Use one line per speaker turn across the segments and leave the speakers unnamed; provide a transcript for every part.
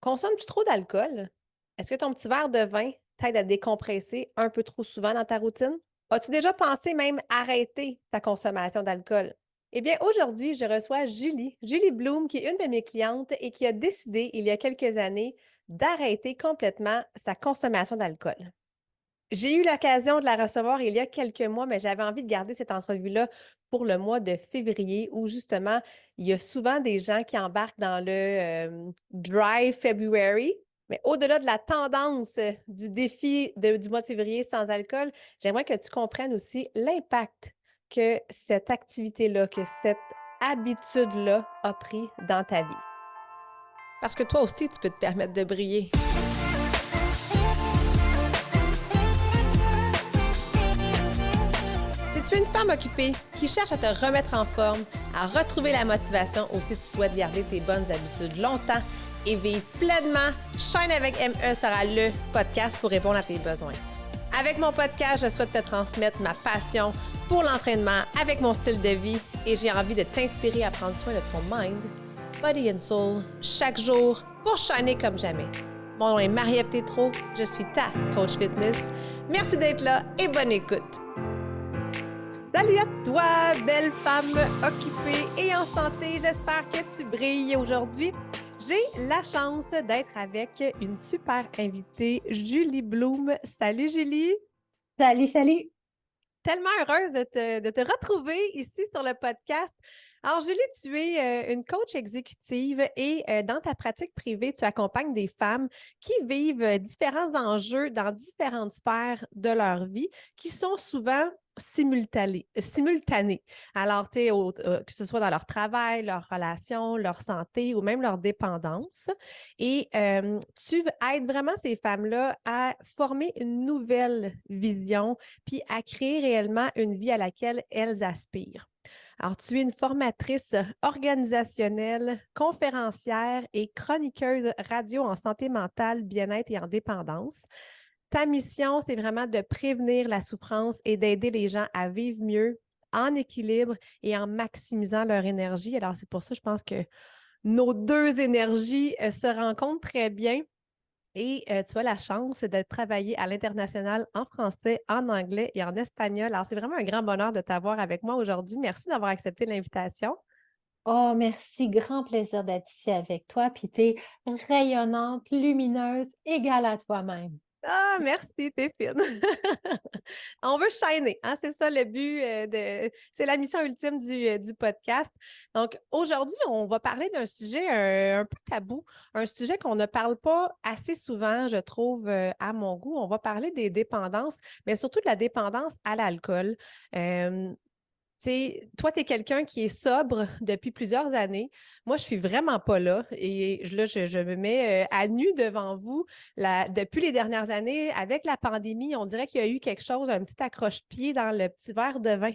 Consommes-tu trop d'alcool? Est-ce que ton petit verre de vin t'aide à décompresser un peu trop souvent dans ta routine? As-tu déjà pensé même arrêter ta consommation d'alcool? Eh bien, aujourd'hui, je reçois Julie Bloom, qui est une de mes clientes et qui a décidé, il y a quelques années, d'arrêter complètement sa consommation d'alcool. J'ai eu l'occasion de la recevoir il y a quelques mois, mais j'avais envie de garder cette entrevue-là pour le mois de février où justement, il y a souvent des gens qui embarquent dans le Dry February. Mais au-delà de la tendance du défi du mois de février sans alcool, j'aimerais que tu comprennes aussi l'impact que cette activité-là, que cette habitude-là a pris dans ta vie. Parce que toi aussi, tu peux te permettre de briller. Si tu es une femme occupée qui cherche à te remettre en forme, à retrouver la motivation ou si tu souhaites garder tes bonnes habitudes longtemps et vivre pleinement, Shine avec ME sera le podcast pour répondre à tes besoins. Avec mon podcast, je souhaite te transmettre ma passion pour l'entraînement avec mon style de vie et j'ai envie de t'inspirer à prendre soin de ton mind, body and soul chaque jour pour shiner comme jamais. Mon nom est Marie-Ève Tétrault, je suis ta coach fitness. Merci d'être là et bonne écoute. Salut à toi, belle femme occupée et en santé. J'espère que tu brilles aujourd'hui. J'ai la chance d'être avec une super invitée, Julie Bloom. Salut Julie!
Salut, salut!
Tellement heureuse de te retrouver ici sur le podcast. Alors, Julie, tu es une coach exécutive et dans ta pratique privée, tu accompagnes des femmes qui vivent différents enjeux dans différentes sphères de leur vie qui sont souvent simultanés. Alors, tu sais, que ce soit dans leur travail, leur relation, leur santé ou même leur dépendance. Et tu aides vraiment ces femmes-là à former une nouvelle vision puis à créer réellement une vie à laquelle elles aspirent. Alors, tu es une formatrice organisationnelle, conférencière et chroniqueuse radio en santé mentale, bien-être et en dépendance. Ta mission, c'est vraiment de prévenir la souffrance et d'aider les gens à vivre mieux, en équilibre et en maximisant leur énergie. Alors, c'est pour ça, je pense que nos deux énergies se rencontrent très bien. Et tu as la chance de travailler à l'international en français, en anglais et en espagnol. Alors, c'est vraiment un grand bonheur de t'avoir avec moi aujourd'hui. Merci d'avoir accepté l'invitation.
Oh, merci, grand plaisir d'être ici avec toi. Puis t'es rayonnante, lumineuse, égale à toi-même.
Ah, merci, t'es fine. On veut shiner, hein? C'est ça le but c'est la mission ultime du podcast. Donc, aujourd'hui, on va parler d'un sujet un peu tabou, un sujet qu'on ne parle pas assez souvent, je trouve, à mon goût. On va parler des dépendances, mais surtout de la dépendance à l'alcool. Euh, Tu sais, toi, tu es quelqu'un qui est sobre depuis plusieurs années. Moi, je suis vraiment pas là. Et là, je me mets à nu devant vous. Depuis les dernières années, avec la pandémie, on dirait qu'il y a eu quelque chose, un petit accroche-pied dans le petit verre de vin.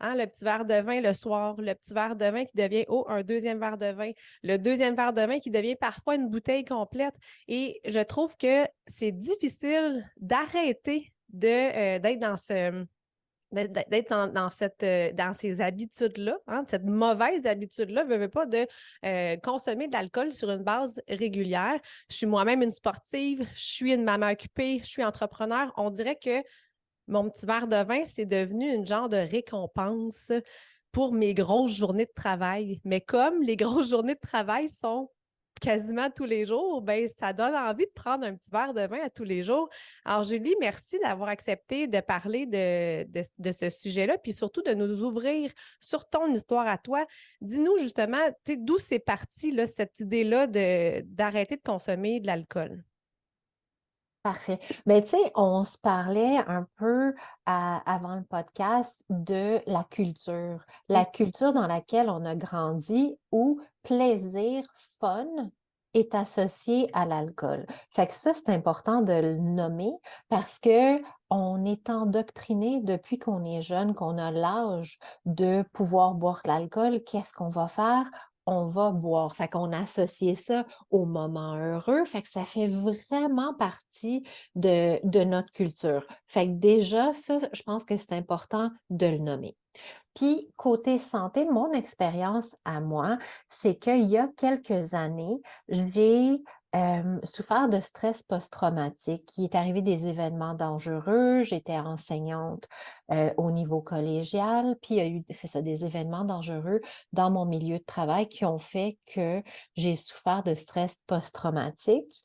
Hein, le petit verre de vin le soir, le petit verre de vin qui devient, un deuxième verre de vin, le deuxième verre de vin qui devient parfois une bouteille complète. Et je trouve que c'est difficile d'arrêter d'être dans d'être dans ces habitudes-là, hein, cette mauvaise habitude-là, veux pas de consommer de l'alcool sur une base régulière. Je suis moi-même une sportive, je suis une maman occupée, je suis entrepreneur. On dirait que mon petit verre de vin, c'est devenu une genre de récompense pour mes grosses journées de travail. Mais comme les grosses journées de travail sont quasiment tous les jours, ben ça donne envie de prendre un petit verre de vin à tous les jours. Alors, Julie, merci d'avoir accepté de parler de ce sujet-là, puis surtout de nous ouvrir sur ton histoire à toi. Dis-nous justement, d'où c'est parti là, cette idée-là d'arrêter de consommer de l'alcool.
Parfait. Tu sais, on se parlait un peu avant le podcast de la culture. La culture dans laquelle on a grandi où plaisir, fun est associé à l'alcool. Fait que ça, c'est important de le nommer parce que on est endoctriné depuis qu'on est jeune, qu'on a l'âge de pouvoir boire de l'alcool. Qu'est-ce qu'on va faire? On va boire. Fait qu'on a associé ça au moment heureux. Fait que ça fait vraiment partie de notre culture. Fait que déjà, ça, je pense que c'est important de le nommer. Puis, côté santé, mon expérience à moi, c'est qu'il y a quelques années, j'ai souffert de stress post-traumatique. Il est arrivé des événements dangereux. J'étais enseignante au niveau collégial, puis il y a eu, c'est ça, des événements dangereux dans mon milieu de travail qui ont fait que j'ai souffert de stress post-traumatique.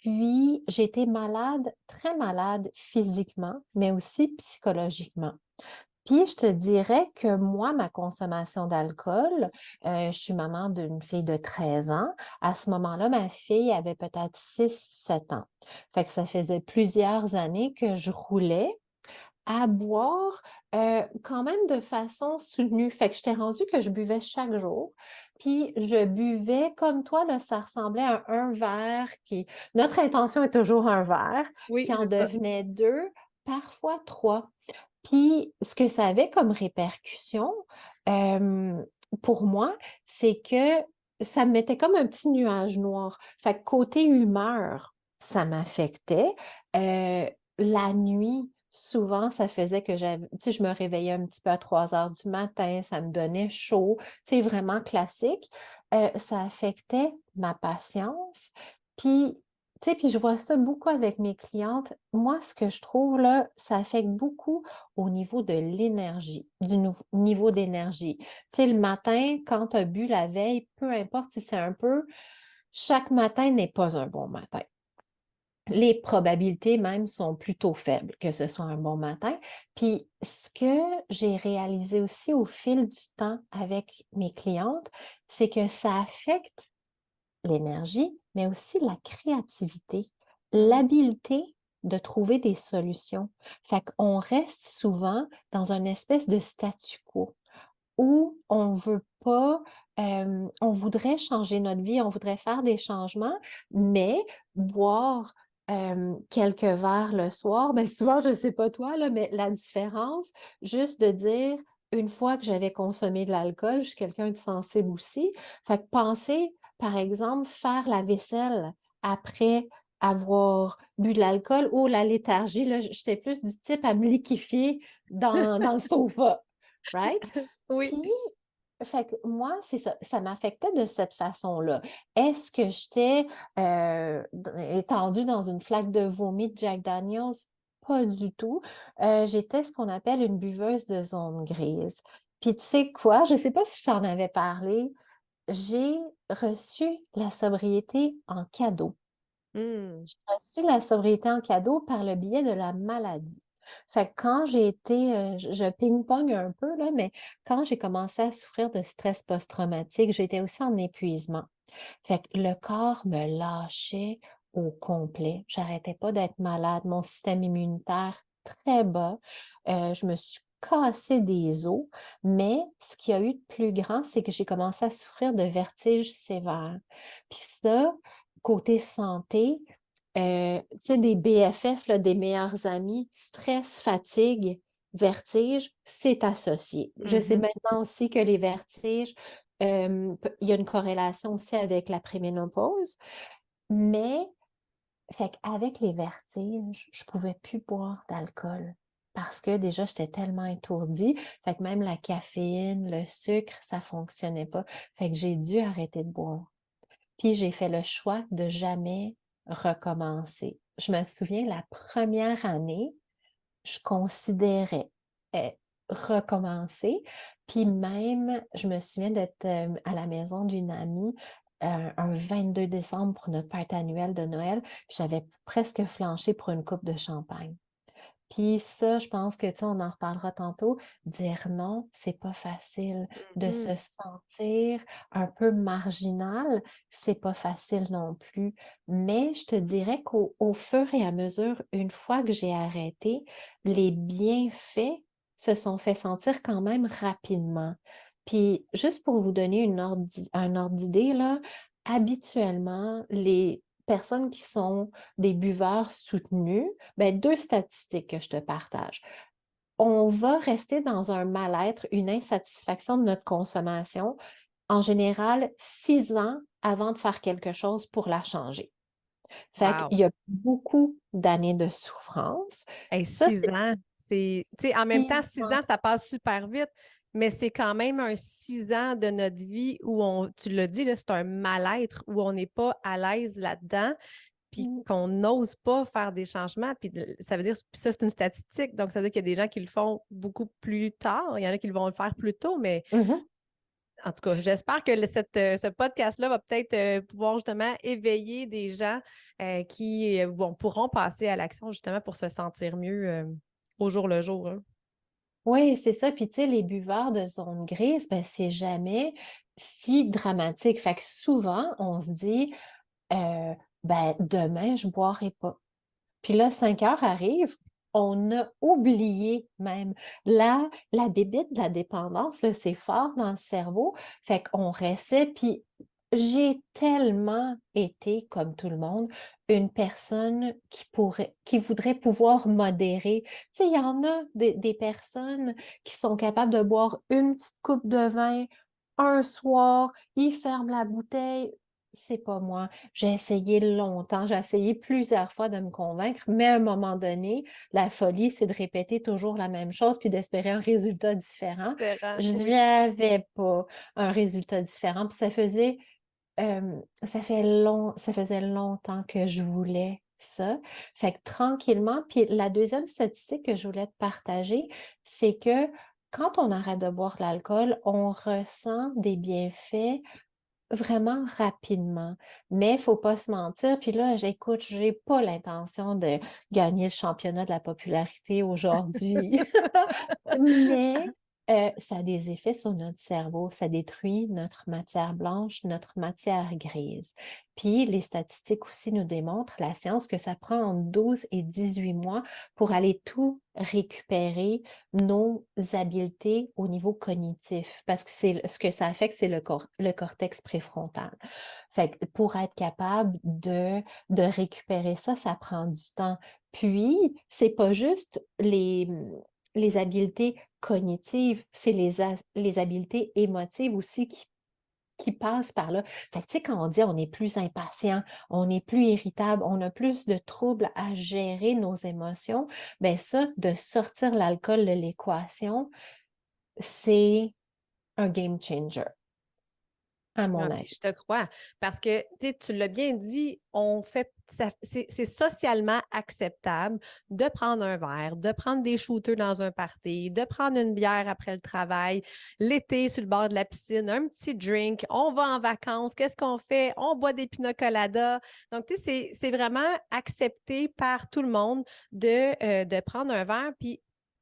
Puis, j'ai été malade, très malade physiquement, mais aussi psychologiquement. Puis, je te dirais que moi, ma consommation d'alcool, je suis maman d'une fille de 13 ans. À ce moment-là, ma fille avait peut-être 6, 7 ans. Fait que ça faisait plusieurs années que je roulais à boire, quand même de façon soutenue. Fait que j'étais rendue que je buvais chaque jour. Puis je buvais comme toi, là, ça ressemblait à un verre qui notre intention est toujours un verre,
Oui,
qui en
c'est ça.
devenait 2, parfois 3. Puis ce que ça avait comme répercussion, hem, pour moi, c'est que ça me mettait comme un petit nuage noir. Fait que côté humeur, ça m'affectait. La nuit, souvent, ça faisait que j'avais tu sais, je me réveillais un petit peu à 3 heures du matin, ça me donnait chaud, tu sais, vraiment classique. Ça affectait ma patience. Puis, tu sais, puis je vois ça beaucoup avec mes clientes. Moi, ce que je trouve là, ça affecte beaucoup au niveau de l'énergie, du niveau d'énergie. Tu sais, le matin, quand tu as bu la veille, peu importe si c'est un peu, chaque matin n'est pas un bon matin. Les probabilités même sont plutôt faibles que ce soit un bon matin. Puis ce que j'ai réalisé aussi au fil du temps avec mes clientes, c'est que ça affecte l'énergie, mais aussi la créativité,
Mmh.
l'habileté de trouver des solutions. Fait qu'on reste souvent dans une espèce de statu quo où on veut pas, on voudrait changer notre vie, on voudrait faire des changements, mais boire, quelques verres le soir, ben, souvent, je sais pas toi, là, mais la différence, juste de dire: «Une fois que j'avais consommé de l'alcool», je suis quelqu'un de sensible aussi, fait que penser, par exemple, faire la vaisselle après avoir bu de l'alcool ou la léthargie, là, j'étais plus du type à me liquéfier dans le sofa, right?
Oui.
Puis, fait que moi, c'est ça, ça m'affectait de cette façon-là. Est-ce que j'étais, étendue dans une flaque de vomi de Jack Daniel's? Pas du tout. J'étais ce qu'on appelle une buveuse de zone grise. Puis tu sais quoi? Je sais pas si je t'en avais parlé, j'ai reçu la sobriété en cadeau.
Mmh.
J'ai reçu la sobriété en cadeau par le biais de la maladie. Fait que quand j'ai été, je ping-pongue un peu là, mais quand j'ai commencé à souffrir de stress post-traumatique, j'étais aussi en épuisement. Fait que le corps me lâchait au complet. J'arrêtais pas d'être malade, mon système immunitaire très bas. Je me suis cassé des os, mais ce qu'il y a eu de plus grand, c'est que j'ai commencé à souffrir de vertiges sévères. Puis ça, côté santé, tu sais, des BFF, là, des meilleurs amis, stress, fatigue, vertige, c'est associé. Je sais
Mmh.
maintenant aussi que les vertiges, il y a une corrélation aussi avec la préménopause, mais fait qu'avec les vertiges, je pouvais plus boire d'alcool parce que déjà j'étais tellement étourdie, fait que même la caféine, le sucre, ça fonctionnait pas. Fait que j'ai dû arrêter de boire. Puis j'ai fait le choix de jamais recommencer. Je me souviens la première année, je considérais, heu, recommencer, puis même je me souviens d'être, à la maison d'une amie, un 22 décembre pour notre fête annuelle de Noël, puis j'avais presque flanché pour une coupe de champagne. Puis ça, je pense que, tu sais, on en reparlera tantôt, dire non, c'est pas facile. De
Mmh.
se sentir un peu marginal, c'est pas facile non plus. Mais je te dirais qu'au fur et à mesure, une fois que j'ai arrêté, les bienfaits se sont fait sentir quand même rapidement. Puis juste pour vous donner un ordre d'idée, là, habituellement, les personnes qui sont des buveurs soutenus, ben 2 statistiques que je te partage. On va rester dans un mal-être, une insatisfaction de notre consommation, en général 6 ans avant de faire quelque chose pour la changer. Fait
Wow!
qu'il y a beaucoup d'années de souffrance.
Hey,
Ça,
6
c'est
ans, c'est tu sais, en même temps,
6
6
ans.
ans, ça passe super vite. mais c'est quand même un 6 ans de notre vie où tu l'as dit, là, c'est un mal-être, où on n'est pas à l'aise là-dedans, puis
Mm.
qu'on n'ose pas faire des changements. Puis ça veut dire, puis ça, c'est une statistique, donc ça veut dire qu'il y a des gens qui le font beaucoup plus tard, il y en a qui vont le faire plus tôt, mais
Mhm.
en tout cas, j'espère que ce podcast-là va peut-être pouvoir justement éveiller des gens qui pourront passer à l'action justement pour se sentir mieux au jour le jour, hein.
Oui, c'est ça. Puis, tu sais, les buveurs de zone grise, ben, c'est jamais si dramatique. Fait que souvent, on se dit, euh, ben, demain, je boirai pas. Puis là, 5 heures arrivent, on a oublié même. Là, la bébite de la dépendance, là, c'est fort dans le cerveau. Fait qu'on restait, puis j'ai tellement été, comme tout le monde, une personne qui voudrait pouvoir modérer. Tu sais, il y en a des personnes qui sont capables de boire une petite coupe de vin un soir, ils ferment la bouteille. C'est pas moi. J'ai essayé longtemps, j'ai essayé plusieurs fois de me convaincre, mais à un moment donné, la folie, c'est de répéter toujours la même chose puis d'espérer un résultat différent.
Différent,
Je
oui.
n'avais pas un résultat différent. Puis ça faisait longtemps que je voulais ça. Fait que tranquillement, puis la deuxième statistique que je voulais te partager, c'est que quand on arrête de boire de l'alcool, on ressent des bienfaits vraiment rapidement, mais il faut pas se mentir. Puis là, j'écoute, j'ai pas l'intention de gagner le championnat de la popularité aujourd'hui, mais ça a des effets sur notre cerveau. Ça détruit notre matière blanche, notre matière grise. Puis les statistiques aussi nous démontrent, la science, que ça prend entre 12 et 18 mois pour aller tout récupérer nos habiletés au niveau cognitif, parce que c'est ce que ça affecte, c'est le cortex préfrontal. Fait que pour être capable de récupérer ça, ça prend du temps. Puis, c'est pas juste les habiletés cognitives, c'est les habiletés émotives aussi qui passent par là. Fait que, tu sais, quand on dit on est plus impatient, on est plus irritable, on a plus de troubles à gérer nos émotions, bien ça, de sortir l'alcool de l'équation, c'est un game changer, à mon
Ah, puis
avis.
je te crois. Parce que tu l'as bien dit, c'est socialement acceptable de prendre un verre, de prendre des shooters dans un party, de prendre une bière après le travail, l'été sur le bord de la piscine, un petit drink, on va en vacances, qu'est-ce qu'on fait? On boit des pina coladas. Donc, c'est vraiment accepté par tout le monde de prendre un verre. Puis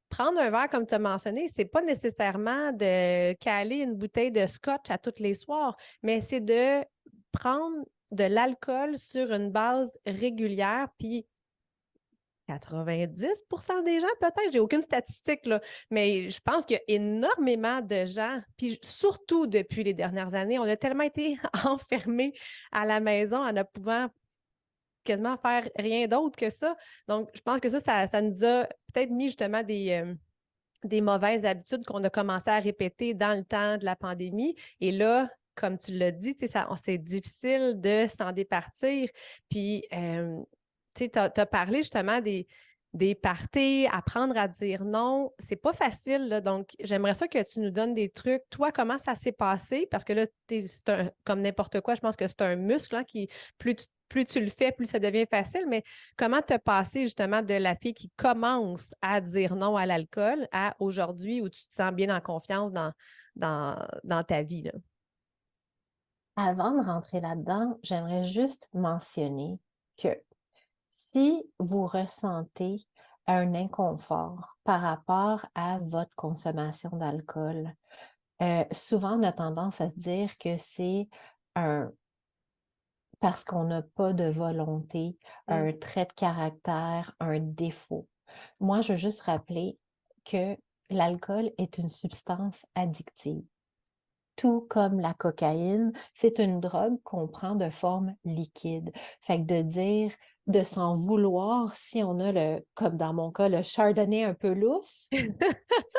prendre un verre, comme tu as mentionné, c'est pas nécessairement de caler une bouteille de scotch à tous les soirs, mais c'est de prendre de l'alcool sur une base régulière, puis 90% des gens, peut-être, j'ai aucune statistique, là, mais je pense qu'il y a énormément de gens, puis surtout depuis les dernières années, on a tellement été enfermés à la maison en ne pouvant quasiment faire rien d'autre que ça. Donc, je pense que ça nous a peut-être mis justement des mauvaises habitudes qu'on a commencé à répéter dans le temps de la pandémie. Et là, comme tu l'as dit, c'est difficile de s'en départir. Puis, tu as parlé justement des parties, apprendre à dire non. C'est pas facile, là. Donc, j'aimerais ça que tu nous donnes des trucs. Toi, comment ça s'est passé? Parce que là, comme n'importe quoi, je pense que c'est un muscle, hein, qui, plus tu le fais, plus ça devient facile. Mais comment te passer justement de la fille qui commence à dire non à l'alcool à aujourd'hui où tu te sens bien en confiance dans ta vie, là?
Avant de rentrer là-dedans, j'aimerais juste mentionner que si vous ressentez un inconfort par rapport à votre consommation d'alcool, souvent on a tendance à se dire que c'est un parce qu'on n'a pas de volonté,
Mm.
un trait de caractère, un défaut. Moi, je veux juste rappeler que l'alcool est une substance addictive. Tout comme la cocaïne, c'est une drogue qu'on prend de forme liquide. Fait que de dire, de s'en vouloir si on a comme dans mon cas, le chardonnay un peu lousse,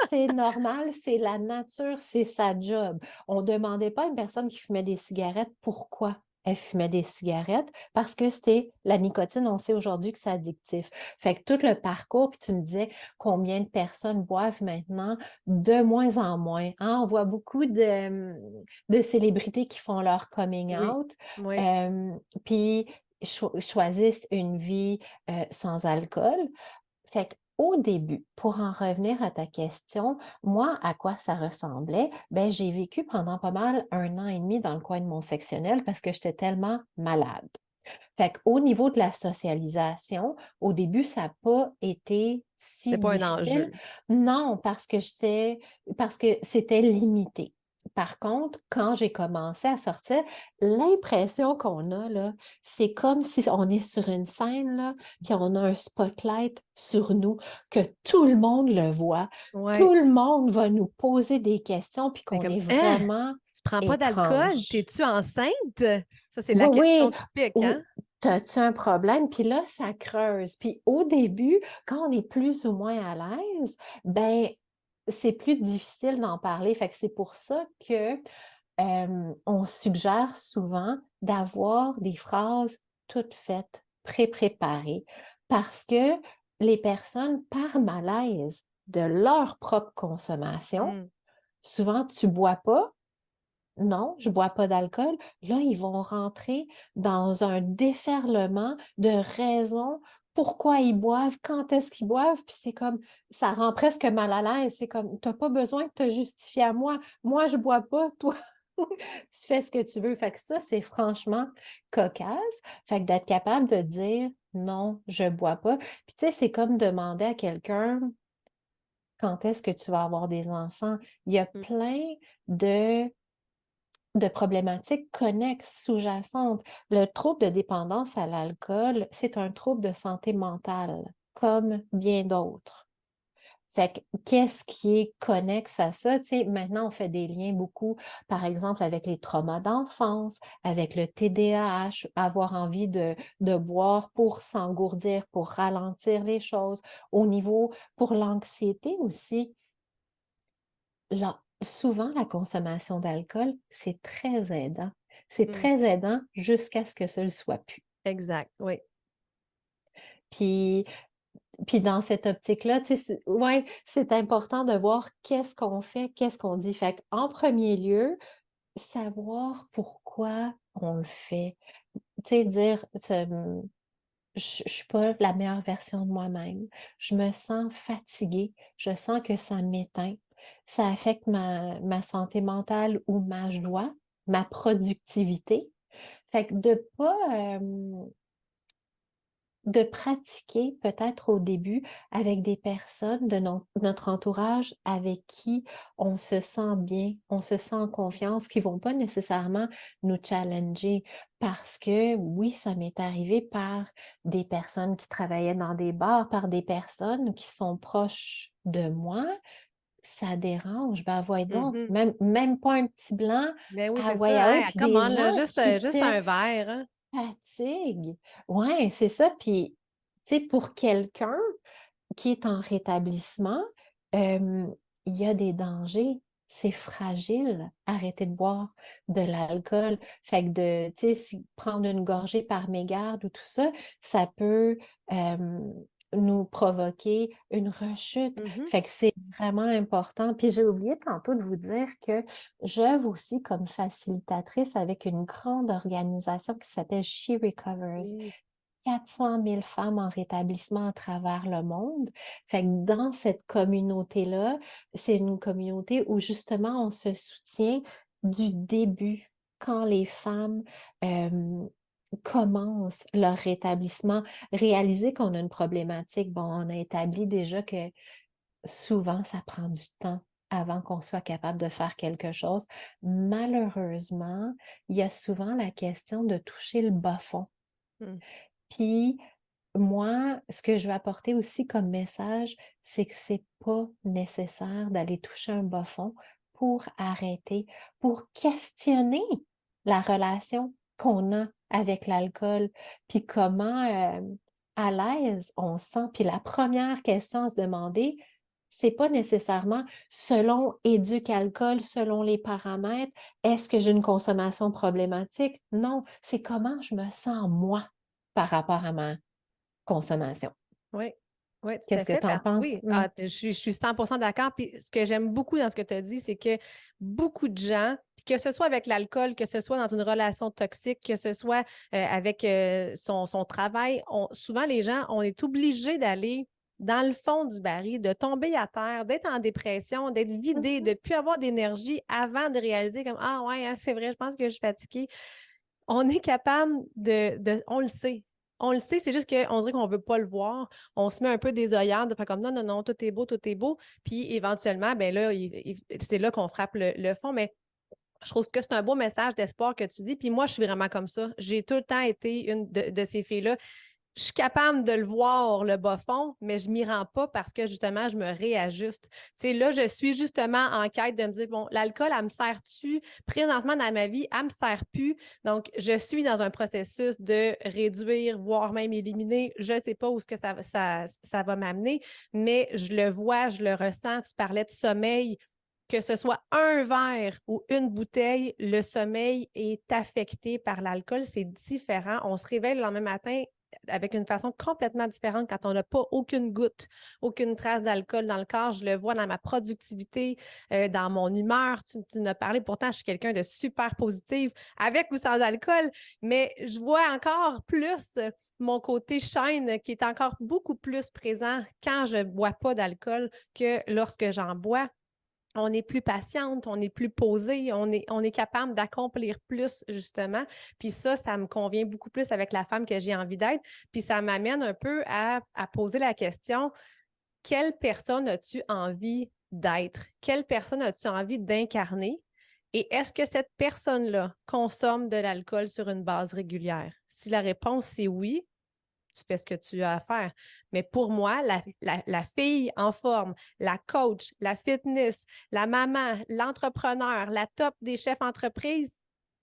c'est normal, c'est la nature, c'est sa job. On ne demandait pas à une personne qui fumait des cigarettes pourquoi. elle fumait des cigarettes parce que c'était la nicotine, on sait aujourd'hui que c'est addictif. Fait que tout le parcours, puis tu me disais combien de personnes boivent maintenant, de moins en moins, hein? On voit beaucoup de célébrités qui font leur coming
Oui,
out,
oui.
puis choisissent une vie, sans alcool. Fait qu'au début, pour en revenir à ta question, moi, à quoi ça ressemblait? Ben, j'ai vécu pendant pas mal 1 an et demi dans le coin de mon sectionnel parce que j'étais tellement malade. Fait qu'au niveau de la socialisation, au début, ça n'a pas été si
C'est pas un
difficile.
enjeu.
Non, parce que c'était limité. Par contre, quand j'ai commencé à sortir, l'impression qu'on a là, c'est comme si on est sur une scène là, puis on a un spotlight sur nous, que tout le monde le voit, tout
Ouais.
le monde va nous poser des questions, puis
C'est
qu'on
comme:
est
«Hein?
vraiment
Tu prends pas d'alcool?
étrange.
T'es-tu enceinte?» Ça, c'est la
Oui,
question
oui.
typique,
Ou
hein?
t'as-tu un problème? Puis là, ça creuse. Puis au début, quand on est plus ou moins à l'aise, ben, c'est plus difficile d'en parler. Fait que c'est pour ça que, on suggère souvent d'avoir des phrases toutes faites, pré-préparées, parce que les personnes, par malaise de leur propre consommation,
Mmh.
souvent: «Tu bois pas?» Non, je bois pas d'alcool. Là, ils vont rentrer dans un déferlement de raisons pourquoi ils boivent, quand est-ce qu'ils boivent, puis c'est comme ça rend presque mal à l'aise. C'est comme: «Tu pas besoin de te justifier à moi. Moi, je bois pas, toi, tu fais ce que tu veux». Fait que ça, c'est franchement cocasse. Fait que d'être capable de dire: «Non, je bois pas». Puis tu sais, c'est comme demander à quelqu'un: «Quand est-ce que tu vas avoir des enfants?» Il y a
Mmh.
plein de problématiques connexes, sous-jacentes. Le trouble de dépendance à l'alcool, c'est un trouble de santé mentale, comme bien d'autres. Fait que qu'est-ce qui est connexe à ça? Tu sais, maintenant, on fait des liens beaucoup, par exemple, avec les traumas d'enfance, avec le TDAH, avoir envie de boire pour s'engourdir, pour ralentir les choses. Au niveau, pour l'anxiété aussi, souvent, la consommation d'alcool, c'est très aidant. C'est
Mmh.
très aidant jusqu'à ce que ce le soit plus.
Exact, oui.
Puis puis dans cette optique-là, tu sais, ouais, c'est important de voir qu'est-ce qu'on fait, qu'est-ce qu'on dit. Fait qu'en premier lieu, savoir pourquoi on le fait. Tu sais, dire, je suis pas la meilleure version de moi-même. Je me sens fatiguée. Je sens que ça m'éteint. Ça affecte ma santé mentale ou ma joie, ma productivité. Fait que de pratiquer peut-être au début avec des personnes de notre entourage avec qui on se sent bien, on se sent en confiance, qui vont pas nécessairement nous challenger. Parce que oui, ça m'est arrivé par des personnes qui travaillaient dans des bars, par des personnes qui sont proches de moi. Ça dérange, ben voyons donc,
Mmh.
même pas un petit blanc,
Ben oui,
ah
c'est
ouais,
ça,
ah ouais,
hein,
puis
come
des
on, là,
gens qui
juste
te
un verre, hein.
fatiguent. Ouais, c'est ça, puis tu sais, pour quelqu'un qui est en rétablissement, hem, il y a des dangers. C'est fragile, arrêter de boire de l'alcool. Fait que tu sais, si prendre une gorgée par mégarde ou tout ça, ça peut, hem, nous provoquer une rechute.
Mmh.
Fait que c'est vraiment important. Puis j'ai oublié tantôt de vous dire que j'œuvre aussi comme facilitatrice avec une grande organisation qui s'appelle She Recovers.
Oui.
400 000 femmes en rétablissement à travers le monde. Fait que dans cette communauté-là, c'est une communauté où justement on se soutient du début, quand les femmes, commencent leur rétablissement. Réaliser qu'on a une problématique, bon, on a établi déjà que souvent ça prend du temps avant qu'on soit capable de faire quelque chose. Malheureusement, il y a souvent la question de toucher le bas-fond.
Mmh.
Puis moi, ce que je veux apporter aussi comme message, c'est que c'est pas nécessaire d'aller toucher un bas-fond pour arrêter, pour questionner la relation qu'on a avec l'alcool, puis comment, à l'aise on se sent. Puis la première question à se demander: c'est pas nécessairement selon Éduc-Alcool, selon les paramètres, est-ce que j'ai une consommation problématique? Non, c'est comment je me sens moi par rapport à ma consommation.
Oui, oui, tout à
Qu'est-ce que
fait.
tu en penses?
Oui, je suis 100% d'accord. Puis ce que j'aime beaucoup dans ce que tu as dit, c'est que beaucoup de gens, puis que ce soit avec l'alcool, que ce soit dans une relation toxique, que ce soit avec son travail, souvent les gens, on est obligés d'aller dans le fond du baril, de tomber à terre, d'être en dépression, d'être vidé, de
Mhm.
ne plus avoir d'énergie avant de réaliser comme ah ouais, hein, c'est vrai, je pense que je suis fatiguée. On est capable on le sait. On le sait, c'est juste qu'on dirait qu'on ne veut pas le voir. On se met un peu des œillères de faire comme non, non, non, tout est beau, tout est beau. Puis éventuellement, ben là, c'est là qu'on frappe le fond. Mais je trouve que c'est un beau message d'espoir que tu dis. Puis moi, je suis vraiment comme ça. J'ai tout le temps été une de ces filles-là. Je suis capable de le voir, le bas fond, mais je m'y rends pas parce que justement, je me réajuste. Tu sais, là, je suis justement en quête de me dire, bon, l'alcool, elle me sert-tu? Présentement dans ma vie, elle me sert plus. Donc, je suis dans un processus de réduire, voire même éliminer. Je ne sais pas où ce que ça va m'amener, mais je le vois, je le ressens. Tu parlais de sommeil. Que ce soit un verre ou une bouteille, le sommeil est affecté par l'alcool. C'est différent. On se réveille le lendemain matin avec une façon complètement différente quand on n'a pas aucune goutte, aucune trace d'alcool dans le corps. Je le vois dans ma productivité, dans mon humeur. Tu en as parlé, pourtant, je suis quelqu'un de super positive, avec ou sans alcool, mais je vois encore plus mon côté shine qui est encore beaucoup plus présent quand je ne bois pas d'alcool que lorsque j'en bois. On est plus patiente, on est plus posé, on est capable d'accomplir plus, justement. Puis ça me convient beaucoup plus avec la femme que j'ai envie d'être. Puis ça m'amène un peu à poser la question, quelle personne as-tu envie d'être? Quelle personne as-tu envie d'incarner? Et est-ce que cette personne-là consomme de l'alcool sur une base régulière? Si la réponse c'est oui, tu fais ce que tu as à faire. Mais pour moi, la fille en forme, la coach, la fitness, la maman, l'entrepreneur, la top des chefs d'entreprise,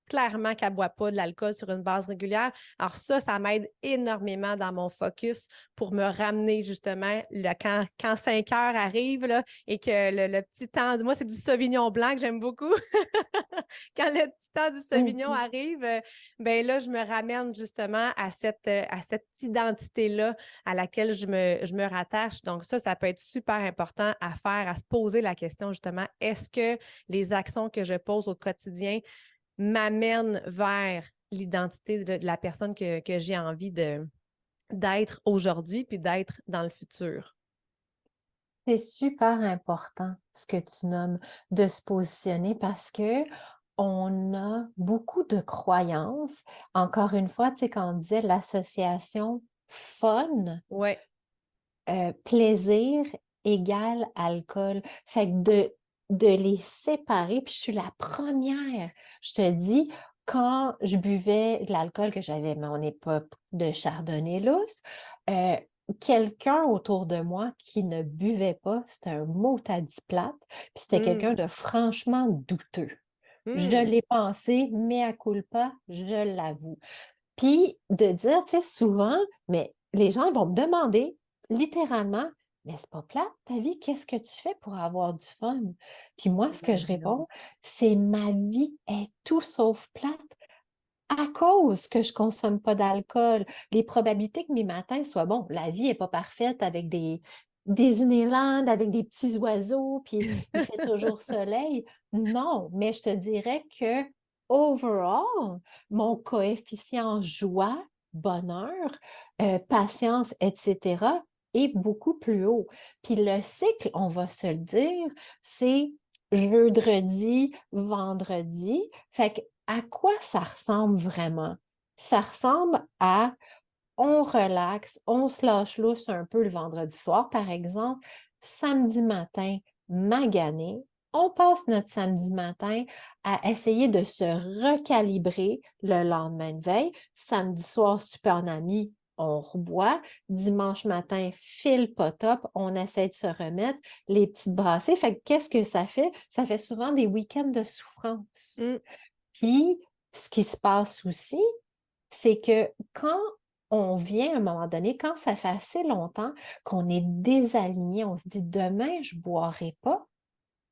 clairement qu'elle ne boit pas de l'alcool sur une base régulière. Alors ça m'aide énormément dans mon focus pour me ramener justement quand 5 heures arrive là, et que le petit temps, moi c'est du Sauvignon blanc que j'aime beaucoup. Quand le petit temps du Sauvignon
Mhm.
arrive, ben là, je me ramène justement à cette identité-là à laquelle je me rattache. Donc ça peut être super important à faire, à se poser la question justement, est-ce que les actions que je pose au quotidien m'amènent vers l'identité de la personne que j'ai envie d'être aujourd'hui puis d'être dans le futur?
C'est super important ce que tu nommes de se positionner parce que on a beaucoup de croyances. Encore une fois, tu sais, quand on disait l'association fun,
Oui.
plaisir égale alcool. Fait que de les séparer, puis je suis la première, je te dis, quand je buvais de l'alcool que j'avais mon époque de chardonnay lousse, euh, quelqu'un autour de moi qui ne buvait pas, c'était un mot à dix plate, puis c'était
Hum,
quelqu'un de franchement douteux. Je
hum,
l'ai pensé, mea culpa, je l'avoue. Puis de dire, tu sais, souvent, mais les gens vont me demander littéralement, mais c'est pas plate ta vie, qu'est-ce que tu fais pour avoir du fun? Puis moi, ce que je
Imagine.
réponds, c'est ma vie est tout sauf plate à cause que je consomme pas d'alcool. Les probabilités que mes matins soient bons, la vie est pas parfaite avec des Disneyland, avec des petits oiseaux, puis il fait toujours soleil. Non, mais je te dirais que overall, mon coefficient joie, bonheur, patience, etc., est beaucoup plus haut. Puis le cycle, on va se le dire, c'est jeudi, vendredi. Fait que à quoi ça ressemble vraiment? Ça ressemble à on relaxe, on se lâche lousse un peu le vendredi soir, par exemple. Samedi matin, magané. On passe notre samedi matin à essayer de se recalibrer le lendemain de veille. Samedi soir, super en ami, on reboit. Dimanche matin, file pas top, on essaie de se remettre les petites brassées. Fait que qu'est-ce que ça fait? Ça fait souvent des week-ends de souffrance.
Hum,
Puis, ce qui se passe aussi, c'est que quand on vient à un moment donné, quand ça fait assez longtemps qu'on est désaligné, on se dit: «Demain, je boirai pas»,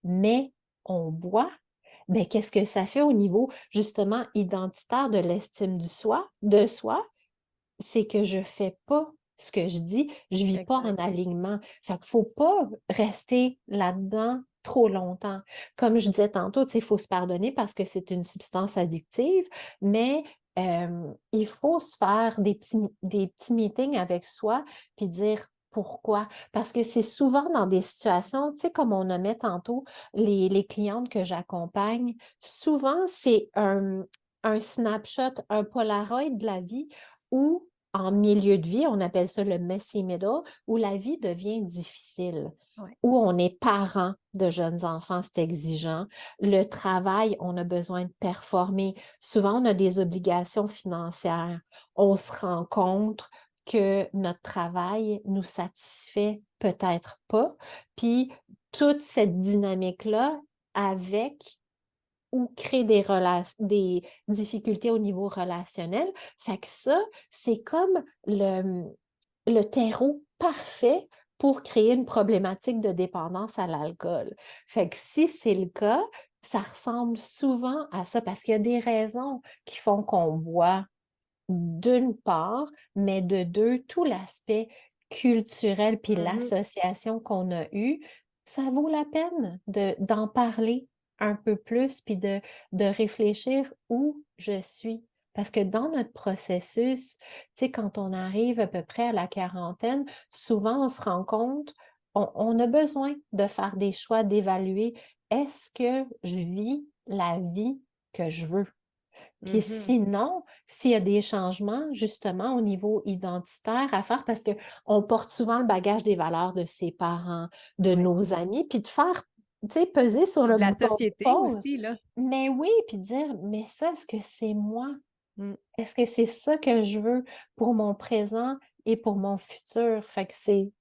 mais on boit, ben qu'est-ce que ça fait au niveau, justement, identitaire de l'estime de soi? C'est que je fais pas ce que je dis, je vis pas en
Exact.
alignement. Fait qu'il faut pas rester là-dedans trop longtemps. Comme je disais tantôt, tu sais, il faut se pardonner parce que c'est une substance addictive, mais il faut se faire des petits meetings avec soi puis dire pourquoi. Parce que c'est souvent dans des situations, tu sais, comme on nommait tantôt, les clientes que j'accompagne, souvent c'est un snapshot, un Polaroid de la vie où, en milieu de vie, on appelle ça le messy middle, où la vie devient difficile,
Ouais.
où on est parent de jeunes enfants, c'est exigeant. Le travail, on a besoin de performer. Souvent, on a des obligations financières. On se rend compte que notre travail nous satisfait peut-être pas. Puis, toute cette dynamique-là avec ou créer des difficultés au niveau relationnel. Fait que ça, c'est comme le terreau parfait pour créer une problématique de dépendance à l'alcool. Fait que si c'est le cas, ça ressemble souvent à ça parce qu'il y a des raisons qui font qu'on boit d'une part, mais de deux, tout l'aspect culturel puis
Mmh.
l'association qu'on a eue, ça vaut la peine d'en parler un peu plus puis de réfléchir où je suis. Parce que dans notre processus, tu sais, quand on arrive à peu près à la quarantaine, souvent on se rend compte, on a besoin de faire des choix, d'évaluer, est-ce que je vis la vie que je veux? Puis
Mmh.
sinon, s'il y a des changements justement au niveau identitaire à faire, parce qu'on porte souvent le bagage des valeurs de ses parents, de
Ouais.
nos amis, puis de faire, tu sais, peser sur
Puis
le
de la
bouton
société
pause.
aussi, là.
Mais oui, puis dire, mais ça, est-ce que c'est moi?
Mmh.
Est-ce que c'est ça que je veux pour mon présent et pour mon futur? Fait que c'est.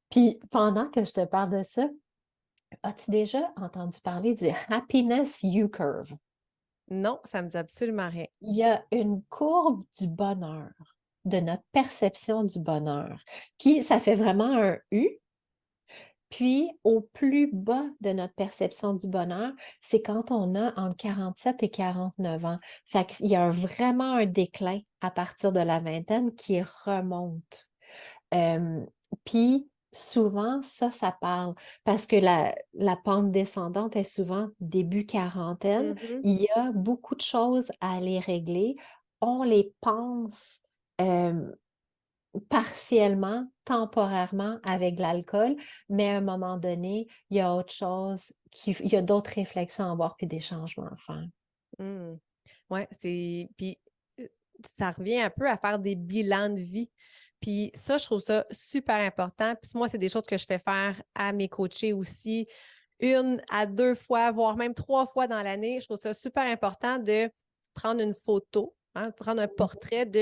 Puis pendant que je te parle de ça, as-tu déjà entendu parler du Happiness U-Curve?
Non, ça me dit absolument rien.
Il y a une courbe du bonheur, de notre perception du bonheur, qui ça fait vraiment un U, puis au plus bas de notre perception du bonheur, c'est quand on a entre 47 et 49 ans. Fait qu'il y a vraiment un déclin à partir de la vingtaine qui remonte. Hem, puis souvent, ça parle parce que la pente descendante est souvent début quarantaine.
Mmh.
Il y a beaucoup de choses à aller régler. On les pense, hem, partiellement, temporairement avec l'alcool, mais à un moment donné, il y a autre chose il y a d'autres réflexions à avoir puis des changements à faire.
Mmh. Ouais, c'est puis, ça revient un peu à faire des bilans de vie. Puis ça, je trouve ça super important. Puis moi, c'est des choses que je fais faire à mes coachés aussi, 1 à 2 fois, voire même 3 fois dans l'année. Je trouve ça super important de prendre une photo, hein, prendre un portrait tu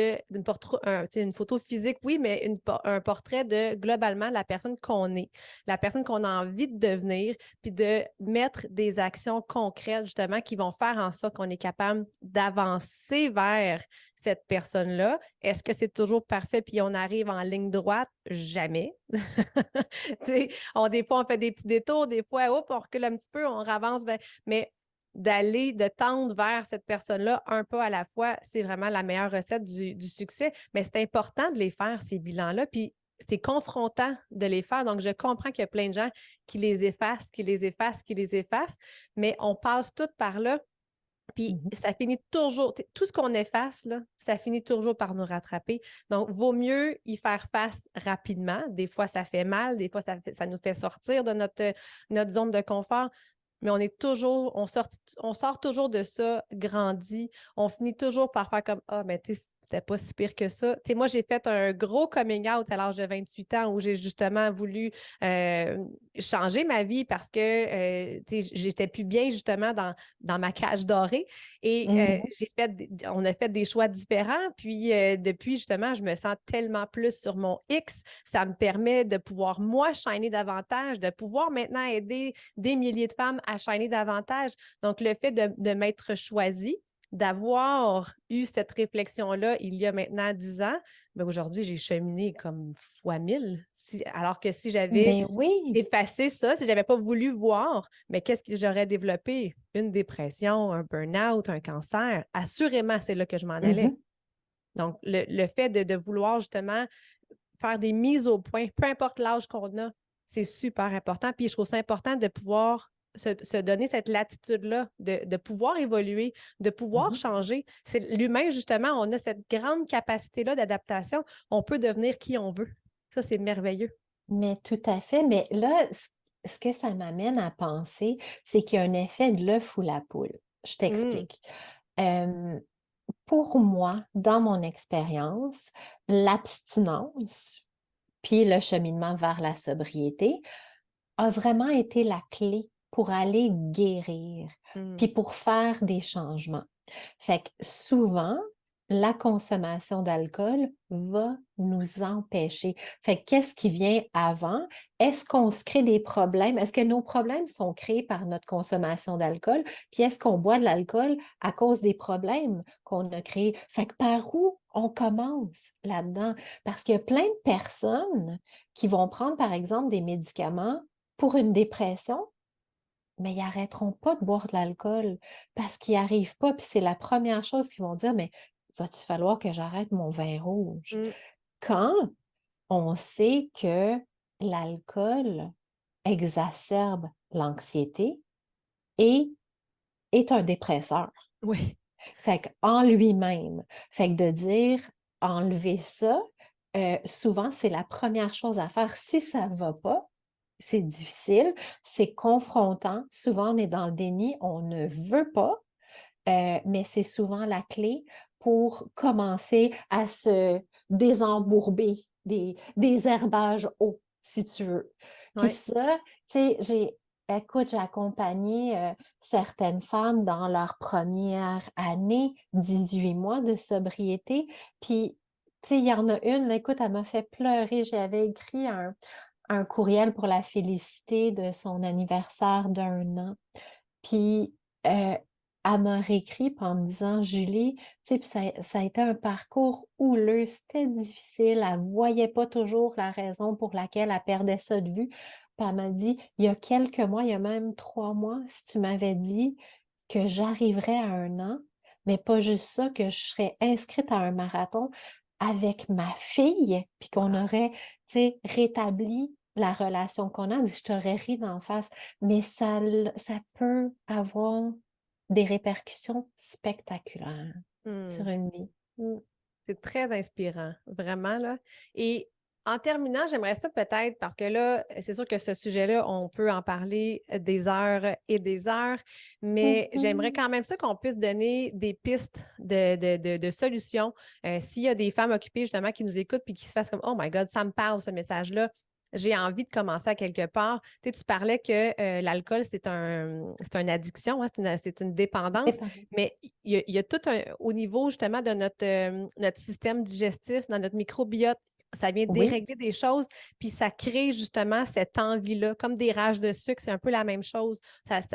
sais, une photo physique, oui, mais un portrait de globalement la personne qu'on est, la personne qu'on a envie de devenir, puis de mettre des actions concrètes, justement, qui vont faire en sorte qu'on est capable d'avancer vers cette personne-là. Est-ce que c'est toujours parfait puis on arrive en ligne droite? Jamais. Des fois, on fait des petits détours, des fois, hop, on recule un petit peu, on avance, mais de tendre vers cette personne-là un pas à la fois, c'est vraiment la meilleure recette du succès. Mais c'est important de les faire, ces bilans-là, puis c'est confrontant de les faire. Donc, je comprends qu'il y a plein de gens qui les effacent, qui les effacent, qui les effacent, mais on passe tout par là. Puis
Mmh.
ça finit toujours, tout ce qu'on efface, là, ça finit toujours par nous rattraper. Donc, vaut mieux y faire face rapidement. Des fois, ça fait mal, des fois, ça nous fait sortir de notre zone de confort, mais on sort toujours de ça grandi. On finit toujours par faire comme ah, mais tu sais, c'était pas si pire que ça. Tu sais, moi, j'ai fait un gros coming out à l'âge de 28 ans où j'ai justement voulu euh, changer ma vie parce que tu sais, j'étais plus bien justement dans ma cage dorée. Et
Mmh.
on a fait des choix différents. Puis depuis, justement, je me sens tellement plus sur mon X. Ça me permet de pouvoir, moi, shiner davantage, de pouvoir maintenant aider des milliers de femmes à shiner davantage. Donc, le fait de m'être choisie, d'avoir eu cette réflexion-là il y a maintenant 10 ans, ben aujourd'hui, j'ai cheminé comme fois 1000. Alors que si j'avais
Mais oui.
effacé ça, si j'avais pas voulu voir, mais qu'est-ce que j'aurais développé? Une dépression, un burn-out, un cancer. Assurément, c'est là que je m'en allais.
Mhm,
Donc, le fait de vouloir justement faire des mises au point, peu importe l'âge qu'on a, c'est super important. Puis je trouve ça important de pouvoir se donner cette latitude-là, de pouvoir évoluer, de pouvoir
mhm.
changer. C'est l'humain, justement, on a cette grande capacité-là d'adaptation. On peut devenir qui on veut. Ça, c'est merveilleux.
Mais tout à fait. Mais là, ce que ça m'amène à penser, c'est qu'il y a un effet de l'œuf ou la poule. Je
Mm.
t'explique. Euh, pour moi, dans mon expérience, l'abstinence, puis le cheminement vers la sobriété, a vraiment été la clé pour aller guérir,
Mm.
puis pour faire des changements. Fait que souvent, la consommation d'alcool va nous empêcher. Fait que qu'est-ce qui vient avant? Est-ce qu'on se crée des problèmes? Est-ce que nos problèmes sont créés par notre consommation d'alcool? Puis est-ce qu'on boit de l'alcool à cause des problèmes qu'on a créés? Fait que par où on commence là-dedans? Parce qu'il y a plein de personnes qui vont prendre, par exemple, des médicaments pour une dépression, mais ils n'arrêteront pas de boire de l'alcool parce qu'ils n'y arrivent pas. Puis c'est la première chose qu'ils vont dire, mais va-tu falloir que j'arrête mon vin rouge?
Mm.
Quand on sait que l'alcool exacerbe l'anxiété et est un dépresseur.
Oui.
Fait qu'en lui-même, fait que de dire enlever ça, souvent c'est la première chose à faire. Si ça ne va pas, c'est difficile, c'est confrontant. Souvent, on est dans le déni, on ne veut pas, mais c'est souvent la clé pour commencer à se désembourber des herbages hauts, si tu veux. Puis
Oui.
ça, tu sais, écoute, j'ai accompagné certaines femmes dans leur première année, 18 mois de sobriété. Puis, tu sais, il y en a une, là, écoute, elle m'a fait pleurer. J'avais écrit un courriel pour la féliciter de son anniversaire d'1 an. Puis, elle m'a réécrit en me disant, Julie, tu sais, puis ça a été un parcours houleux, c'était difficile, elle ne voyait pas toujours la raison pour laquelle elle perdait ça de vue. Puis elle m'a dit, il y a quelques mois, il y a même 3 mois, si tu m'avais dit que j'arriverais à 1 an, mais pas juste ça, que je serais inscrite à un marathon avec ma fille, puis qu'on
Wow.
aurait, tu sais, rétabli la relation qu'on a, je t'aurais ri d'en face, mais ça peut avoir des répercussions spectaculaires sur
Mm.
une vie. Mm.
C'est très inspirant, vraiment, là. Et en terminant, j'aimerais ça peut-être, parce que là, c'est sûr que ce sujet-là, on peut en parler des heures et des heures, mais j'aimerais
Mhm.
quand même ça qu'on puisse donner des pistes de solutions. S'il y a des femmes occupées, justement, qui nous écoutent puis qui se fassent comme, Oh my God, ça me parle, ce message-là. J'ai envie de commencer à quelque part. Tu sais, tu parlais que l'alcool, c'est une addiction, hein, c'est une dépendance.
Dépendant.
Mais il y a tout au niveau justement de notre système digestif, dans notre microbiote, ça vient
Oui.
dérégler des choses, puis ça crée justement cette envie-là, comme des rages de sucre, c'est un peu la même chose.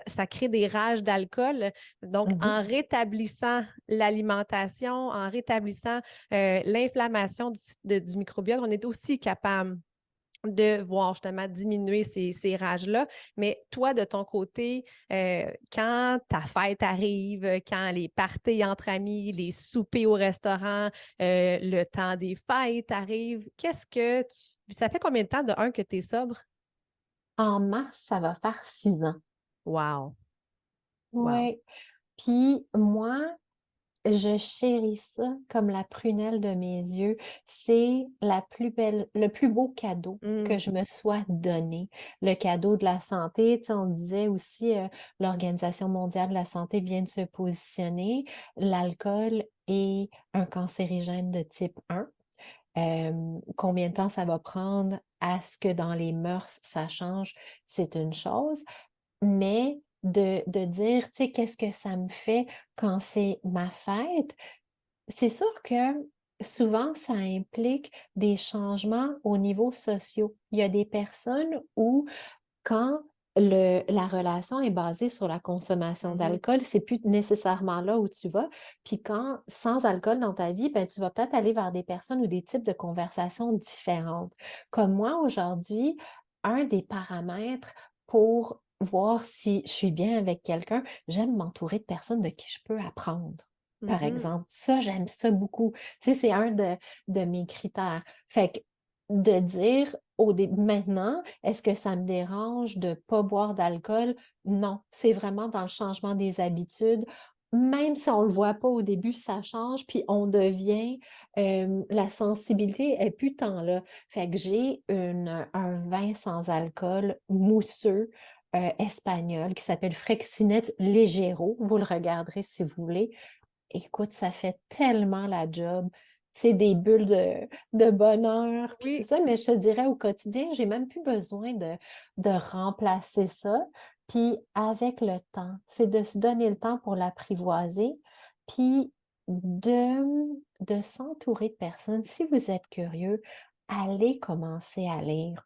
Ça crée des rages d'alcool. Donc,
Mhm.
en rétablissant l'alimentation, en rétablissant l'inflammation du microbiote, on est aussi capable de voir justement diminuer ces rages-là. Mais toi, de ton côté, quand ta fête arrive, quand les parties entre amis, les soupers au restaurant, le temps des fêtes arrive, ça fait combien de temps de un que tu es sobre?
En mars, ça va faire 6 ans.
Wow! Wow!
Oui. Puis moi, je chéris ça comme la prunelle de mes yeux. C'est la plus belle, le plus beau cadeau que
Mm.
je me sois donné. Le cadeau de la santé. Tu sais, on disait aussi, l'Organisation mondiale de la santé vient de se positionner. L'alcool est un cancérigène de type 1. Combien de temps ça va prendre à ce que dans les mœurs, ça change, c'est une chose. Mais de dire, tu sais, qu'est-ce que ça me fait quand c'est ma fête? C'est sûr que souvent, ça implique des changements au niveau social. Il y a des personnes où, quand la relation est basée sur la consommation
Mhm.
d'alcool, c'est plus nécessairement là où tu vas. Puis quand, sans alcool dans ta vie, ben, tu vas peut-être aller vers des personnes ou des types de conversations différentes. Comme moi, aujourd'hui, un des paramètres pour voir si je suis bien avec quelqu'un, j'aime m'entourer de personnes de qui je peux apprendre. Par
Mhm.
exemple, ça, j'aime ça beaucoup. Tu sais, c'est un de mes critères. Fait que de dire au début, maintenant, est-ce que ça me dérange de ne pas boire d'alcool? Non, c'est vraiment dans le changement des habitudes. Même si on ne le voit pas au début, ça change, puis on devient, la sensibilité est plus tant là. Fait que j'ai un vin sans alcool mousseux espagnol qui s'appelle Freixenet Ligero. Vous le regarderez si vous voulez. Écoute, ça fait tellement la job. C'est des bulles de bonheur, puis tout
Oui,
ça, mais je te dirais au quotidien, j'ai même plus besoin de remplacer ça. Puis avec le temps, c'est de se donner le temps pour l'apprivoiser, puis de s'entourer de personnes. Si vous êtes curieux, allez commencer à lire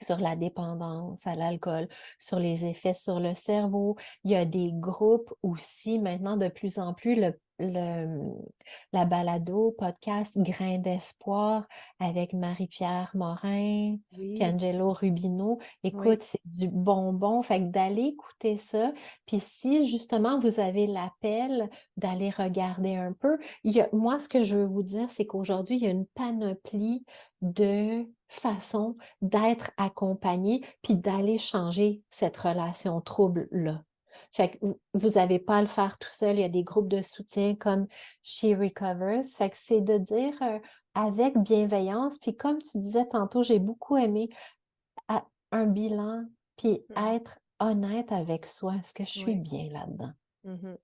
sur la dépendance à l'alcool, sur les effets sur le cerveau. Il y a des groupes aussi maintenant de plus en plus, la balado, podcast Grain d'espoir avec Marie-Pierre Morin, puis
oui,
Angelo Rubino.
oui.
Écoute, c'est du bonbon. Fait que d'aller écouter ça, puis si justement vous avez l'appel d'aller regarder un peu, moi, ce que je veux vous dire, c'est qu'aujourd'hui, il y a une panoplie de façons d'être accompagné, puis d'aller changer cette relation trouble-là. Fait que vous n'avez pas à le faire tout seul, il y a des groupes de soutien comme She Recovers. Fait que c'est de dire avec bienveillance, puis comme tu disais tantôt, j'ai beaucoup aimé un bilan, puis
Mhm.
être honnête avec soi. Est-ce que je suis
Oui.
bien là-dedans?
Mhm.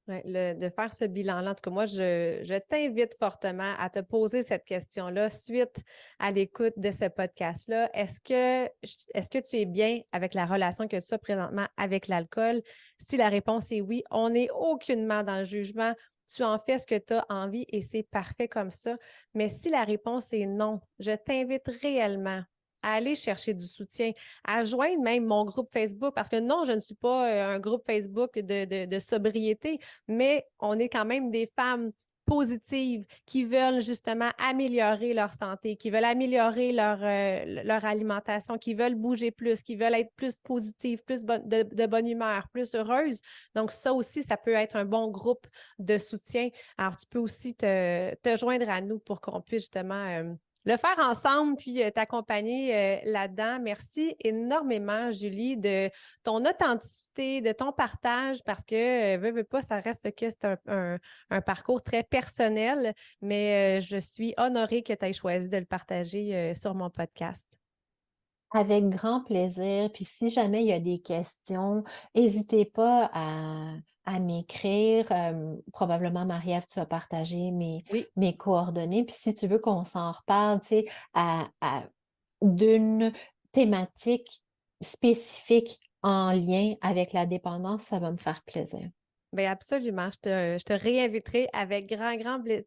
Ouais, de faire ce bilan-là. En tout cas, moi, je t'invite fortement à te poser cette question-là suite à l'écoute de ce podcast-là. Est-ce que tu es bien avec la relation que tu as présentement avec l'alcool? Si la réponse est oui, on n'est aucunement dans le jugement. Tu en fais ce que tu as envie et c'est parfait comme ça. Mais si la réponse est non, je t'invite réellement à aller chercher du soutien, à joindre même mon groupe Facebook, parce que non, je ne suis pas un groupe Facebook de sobriété, mais on est quand même des femmes positives qui veulent justement améliorer leur santé, qui veulent améliorer leur alimentation, qui veulent bouger plus, qui veulent être plus positives, plus de bonne humeur, plus heureuses. Donc, ça aussi, ça peut être un bon groupe de soutien. Alors, tu peux aussi te joindre à nous pour qu'on puisse justement le faire ensemble puis t'accompagner là-dedans. Merci énormément, Julie, de ton authenticité, de ton partage, parce que, veux pas, ça reste que c'est un parcours très personnel, mais je suis honorée que tu aies choisi de le partager sur mon podcast.
Avec grand plaisir. Puis si jamais il y a des questions, n'hésitez pas à m'écrire. Probablement, Marie-Ève, tu as partagé
Oui.
mes coordonnées. Puis si tu veux qu'on s'en reparle, tu sais, d'une thématique spécifique en lien avec la dépendance, ça va me faire plaisir.
Bien, absolument. Je te réinviterai avec grand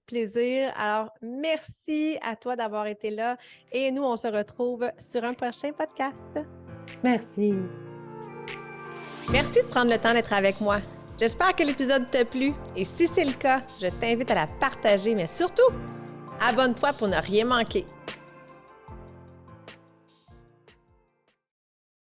plaisir. Alors, merci à toi d'avoir été là et nous, on se retrouve sur un prochain podcast.
Merci.
Merci de prendre le temps d'être avec moi. J'espère que l'épisode t'a plu et si c'est le cas, je t'invite à la partager, mais surtout, abonne-toi pour ne rien manquer.